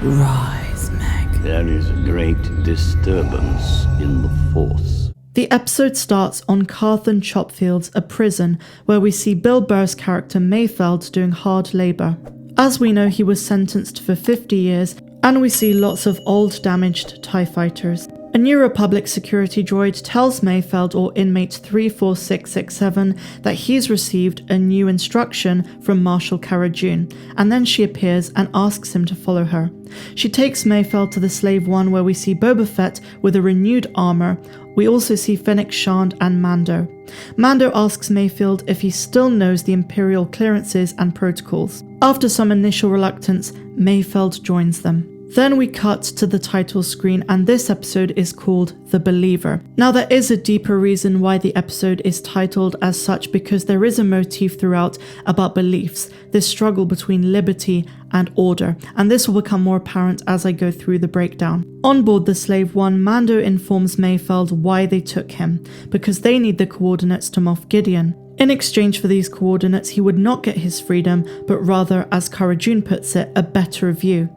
Rise, Meg. There is a great disturbance in the Force. The episode starts on Carthan Chopfields, a prison, where we see Bill Burr's character Mayfeld doing hard labour. As we know, he was sentenced for 50 years, and we see lots of old damaged TIE fighters. A New Republic security droid tells Mayfeld, or inmate 34667, that he's received a new instruction from Marshal Cara Dune, and then she appears and asks him to follow her. She takes Mayfeld to the Slave One, where we see Boba Fett with a renewed armour. We also see Fennec Shand and Mando. Mando asks Mayfeld if he still knows the Imperial clearances and protocols. After some initial reluctance, Mayfeld joins them. Then we cut to the title screen, and this episode is called The Believer. Now, there is a deeper reason why the episode is titled as such, because there is a motif throughout about beliefs, this struggle between liberty and order, and this will become more apparent as I go through the breakdown. On board the Slave One, Mando informs Mayfeld why they took him, because they need the coordinates to Moff Gideon. In exchange for these coordinates, he would not get his freedom, but rather, as Cara Dune puts it, a better view.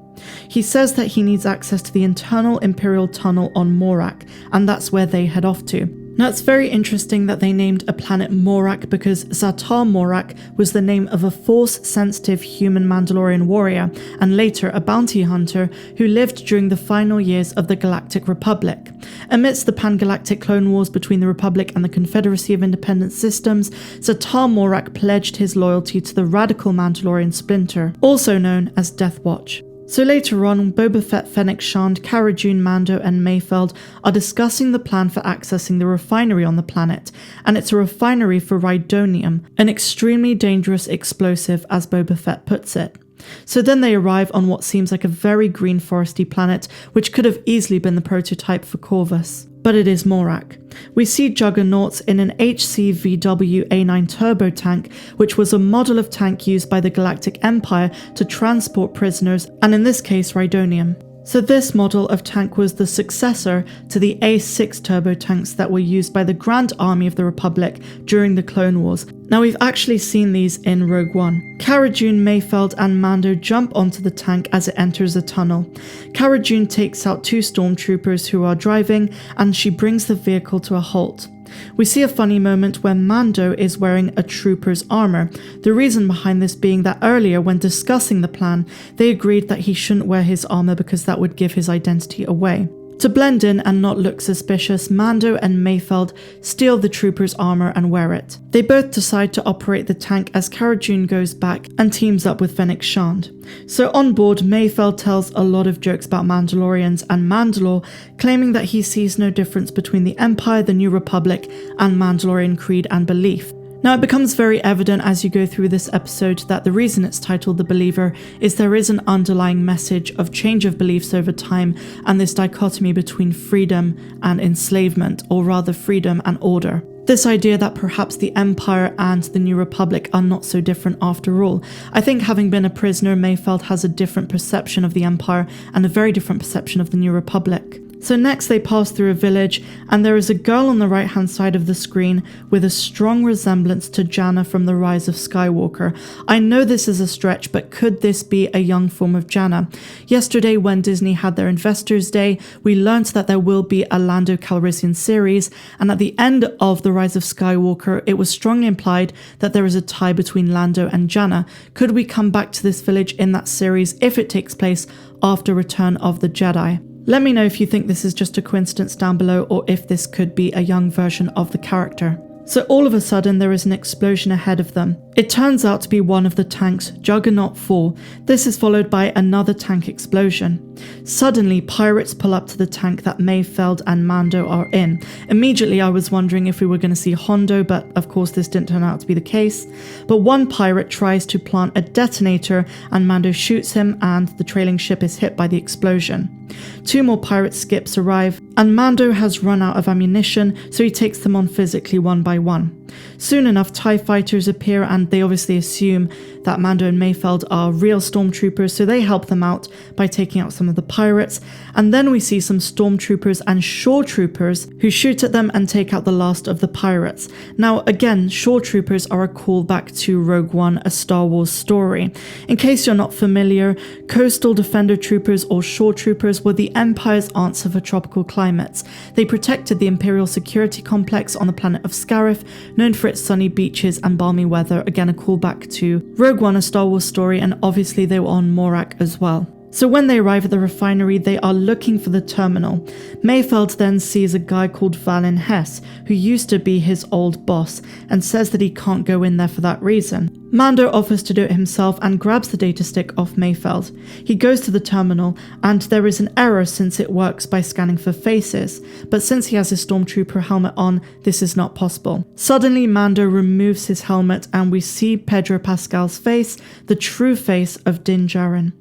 He says that he needs access to the internal Imperial tunnel on Morak, and that's where they head off to. Now, it's very interesting that they named a planet Morak, because Zatar Morak was the name of a Force-sensitive human Mandalorian warrior, and later a bounty hunter who lived during the final years of the Galactic Republic. Amidst the pan-galactic clone wars between the Republic and the Confederacy of Independent Systems, Zatar Morak pledged his loyalty to the radical Mandalorian splinter, also known as Death Watch. So later on, Boba Fett, Fennec Shand, Cara Dune, Mando and Mayfeld are discussing the plan for accessing the refinery on the planet, and it's a refinery for rhydonium, an extremely dangerous explosive as Boba Fett puts it. So then they arrive on what seems like a very green foresty planet, which could have easily been the prototype for Corvus. But it is Morak. We see Juggernauts in an HCVW A9 turbo tank, which was a model of tank used by the Galactic Empire to transport prisoners, and in this case rhydonium. So this model of tank was the successor to the A6 turbo tanks that were used by the Grand Army of the Republic during the Clone Wars. Now, we've actually seen these in Rogue One. Cara Dune, Mayfeld and Mando jump onto the tank as it enters a tunnel. Cara Dune takes out 2 stormtroopers who are driving, and she brings the vehicle to a halt. We see a funny moment where Mando is wearing a trooper's armor. The reason behind this being that earlier, when discussing the plan, they agreed that he shouldn't wear his armor because that would give his identity away. To blend in and not look suspicious, Mando and Mayfeld steal the trooper's armor and wear it. They both decide to operate the tank as Cara Dune goes back and teams up with Fennec Shand. So on board, Mayfeld tells a lot of jokes about Mandalorians and Mandalore, claiming that he sees no difference between the Empire, the New Republic, and Mandalorian creed and belief. Now, it becomes very evident as you go through this episode that the reason it's titled The Believer is there is an underlying message of change of beliefs over time and this dichotomy between freedom and enslavement, or rather freedom and order. This idea that perhaps the Empire and the New Republic are not so different after all. I think having been a prisoner, Mayfeld has a different perception of the Empire and a very different perception of the New Republic. So next they pass through a village, and there is a girl on the right hand side of the screen with a strong resemblance to Jannah from the Rise of Skywalker. I know this is a stretch, but could this be a young form of Jannah? Yesterday, when Disney had their Investors Day, we learnt that there will be a Lando Calrissian series, and at the end of the Rise of Skywalker, it was strongly implied that there is a tie between Lando and Jannah. Could we come back to this village in that series if it takes place after Return of the Jedi? Let me know if you think this is just a coincidence down below, or if this could be a young version of the character. So all of a sudden there is an explosion ahead of them. It turns out to be one of the tanks, Juggernaut 4. This is followed by another tank explosion. Suddenly, pirates pull up to the tank that Mayfeld and Mando are in. Immediately I was wondering if we were going to see Hondo, but of course this didn't turn out to be the case. But one pirate tries to plant a detonator and Mando shoots him, and the trailing ship is hit by the explosion. 2 more pirate skips arrive, and Mando has run out of ammunition, so he takes them on physically one by one. Soon enough, TIE fighters appear, and they obviously assume that Mando and Mayfeld are real stormtroopers, so they help them out by taking out some some of the pirates, and then we see some Stormtroopers and Shoretroopers who shoot at them and take out the last of the pirates. Now again, Shoretroopers are a callback to Rogue One, a Star Wars story. In case you're not familiar, coastal defender troopers or Shoretroopers were the Empire's answer for tropical climates. They protected the Imperial security complex on the planet of Scarif, known for its sunny beaches and balmy weather, again a callback to Rogue One, a Star Wars story, and obviously they were on Morak as well. So when they arrive at the refinery, they are looking for the terminal. Mayfeld then sees a guy called Valen Hess, who used to be his old boss, and says that he can't go in there for that reason. Mando offers to do it himself and grabs the data stick off Mayfeld. He goes to the terminal, and there is an error since it works by scanning for faces, but since he has his Stormtrooper helmet on, this is not possible. Suddenly, Mando removes his helmet and we see Pedro Pascal's face, the true face of Djarin.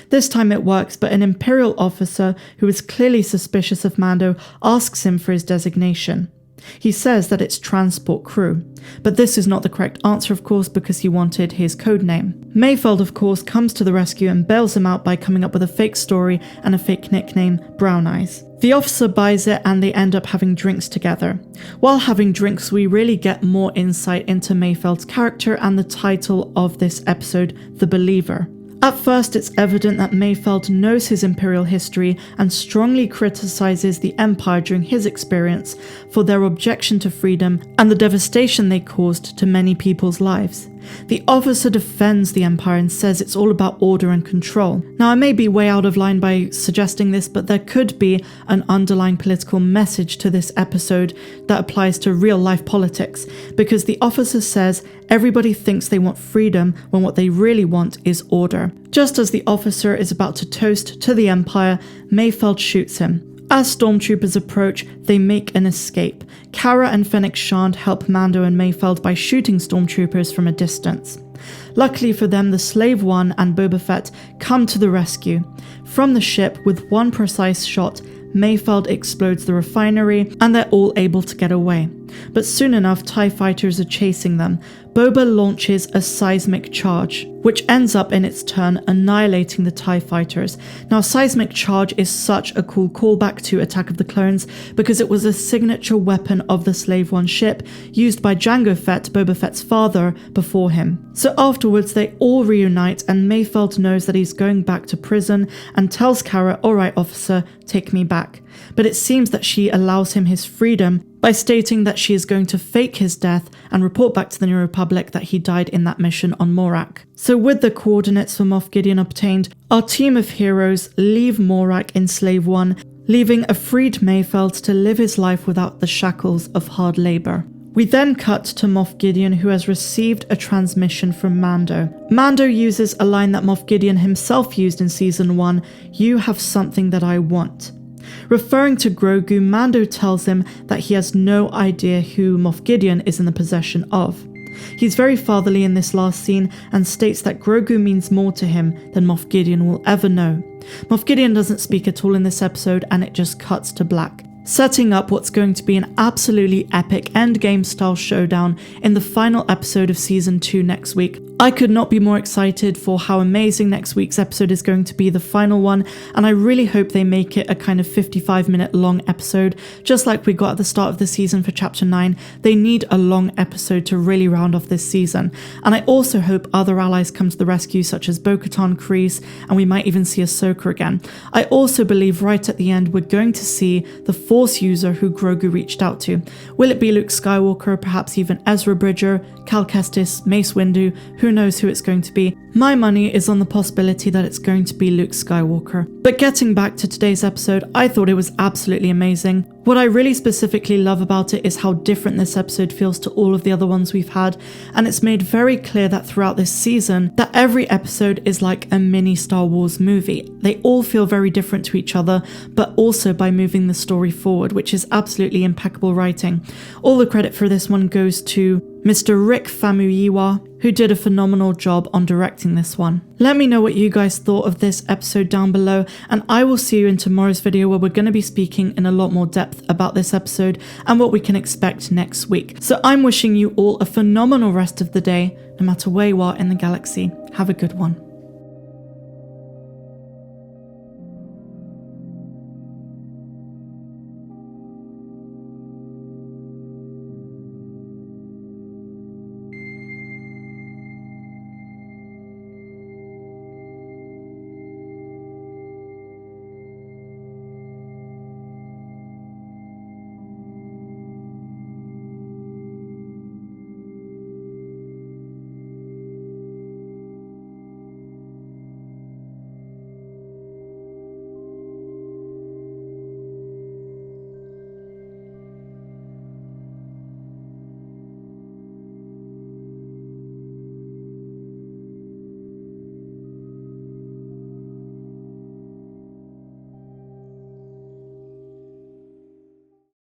This time it works, but an Imperial officer who is clearly suspicious of Mando asks him for his designation. He says that it's transport crew, but this is not the correct answer, of course, because he wanted his code name. Mayfeld, of course, comes to the rescue and bails him out by coming up with a fake story and a fake nickname, Brown Eyes. The officer buys it and they end up having drinks together. While having drinks, we really get more insight into Mayfeld's character and the title of this episode, The Believer. At first, it's evident that Mayfeld knows his Imperial history and strongly criticizes the Empire during his experience for their objection to freedom and the devastation they caused to many people's lives. The officer defends the Empire and says it's all about order and control. Now, I may be way out of line by suggesting this, but there could be an underlying political message to this episode that applies to real-life politics, because the officer says everybody thinks they want freedom when what they really want is order. Just as the officer is about to toast to the Empire, Mayfeld shoots him. As Stormtroopers approach, they make an escape. Cara and Fennec Shand help Mando and Mayfeld by shooting Stormtroopers from a distance. Luckily for them, the Slave One and Boba Fett come to the rescue. From the ship, with one precise shot, Mayfeld explodes the refinery and they're all able to get away. But soon enough, TIE fighters are chasing them. Boba launches a seismic charge, which ends up in its turn annihilating the TIE fighters. Now, seismic charge is such a cool callback to Attack of the Clones because it was a signature weapon of the Slave One ship used by Jango Fett, Boba Fett's father, before him. So afterwards, they all reunite and Mayfeld knows that he's going back to prison and tells Cara, "Alright, officer, take me back." But it seems that she allows him his freedom by stating that she is going to fake his death and report back to the New Republic that he died in that mission on Morak. So with the coordinates for Moff Gideon obtained, our team of heroes leave Morak in Slave One, leaving a freed Mayfeld to live his life without the shackles of hard labor. We then cut to Moff Gideon, who has received a transmission from Mando. Mando uses a line that Moff Gideon himself used in Season 1, "You have something that I want." Referring to Grogu, Mando tells him that he has no idea who Moff Gideon is in the possession of. He's very fatherly in this last scene and states that Grogu means more to him than Moff Gideon will ever know. Moff Gideon doesn't speak at all in this episode and it just cuts to black, setting up what's going to be an absolutely epic endgame style showdown in the final episode of Season 2 next week. I could not be more excited for how amazing next week's episode is going to be, the final one, and I really hope they make it a kind of 55-minute long episode, just like we got at the start of the season for Chapter 9. They need a long episode to really round off this season, and I also hope other allies come to the rescue, such as Bo-Katan, Kryze, and we might even see Ahsoka again. I also believe right at the end we're going to see the Force user who Grogu reached out to. Will it be Luke Skywalker, perhaps even Ezra Bridger, Cal Kestis, Mace Windu? Who knows who it's going to be? My money is on the possibility that it's going to be Luke Skywalker. But getting back to today's episode, I thought it was absolutely amazing. What I really specifically love about it is how different this episode feels to all of the other ones we've had, and it's made very clear that throughout this season, that every episode is like a mini Star Wars movie. They all feel very different to each other, but also by moving the story forward, which is absolutely impeccable writing. All the credit for this one goes to Mr. Rick Famuyiwa, who did a phenomenal job on directing this one. Let me know what you guys thought of this episode down below, and I will see you in tomorrow's video where we're going to be speaking in a lot more depth about this episode and what we can expect next week. So I'm wishing you all a phenomenal rest of the day, no matter where you are in the galaxy. Have a good one.